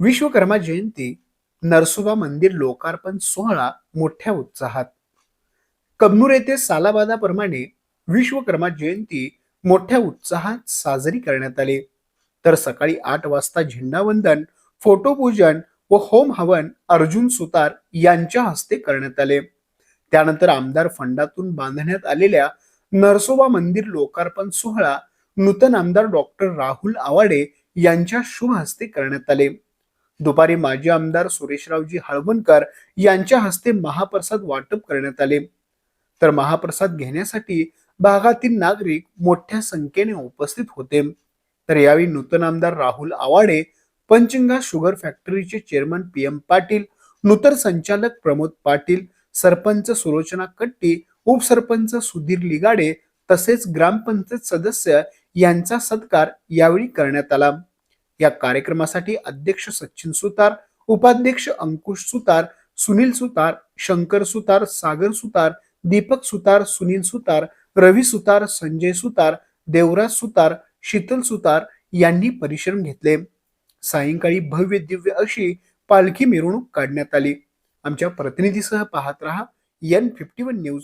विश्वकर्मा जयंती नरसोबा मंदिर लोकार्पण सोहळा मोठ्या उत्साहात. कबनूर येथे सालाबादाप्रमाणे विश्वकर्मा जयंती मोठ्या उत्साहात साजरी करण्यात आली. तर सकाळी 8 वाजता झेंडावंदन, फोटोपूजन व होम हवन अर्जुन सुतार यांच्या हस्ते करण्यात आले. त्यानंतर आमदार फंडातून बांधण्यात आलेल्या नरसोबा मंदिर लोकार्पण सोहळा नूतन आमदार डॉक्टर राहुल आवाडे यांच्या शुभ हस्ते करण्यात आले. दुपारी माजी आमदार सुरेशरावजी हळवणकर यांच्या हस्ते महाप्रसाद वाटप करण्यात आले. तर महाप्रसाद घेण्यासाठी भागातील नागरिक मोठ्या संख्येने उपस्थित होते. तर यावेळी नूतन आमदार राहुल आवाडे, पंचंगा शुगर फॅक्टरीचे चेअरमन PM पाटील, नूतन संचालक प्रमोद पाटील, सरपंच सुलोचना कट्टी, उपसरपंच सुधीर लिगाडे तसेच ग्रामपंचायत सदस्य यांचा सत्कार यावेळी करण्यात आला. या कार्यक्रमासाठी अध्यक्ष सचिन सुतार, उपाध्यक्ष अंकुश सुतार, सुनील सुतार, शंकर सुतार, सागर सुतार, दीपक सुतार, सुनील सुतार, रवी सुतार, संजय सुतार, देवराज सुतार, शीतल सुतार यांनी परिश्रम घेतले. सायंकाळी भव्य दिव्य अशी पालखी मिरवणूक काढण्यात आली. आमच्या प्रतिनिधीसह पाहत रहा N51 न्यूज.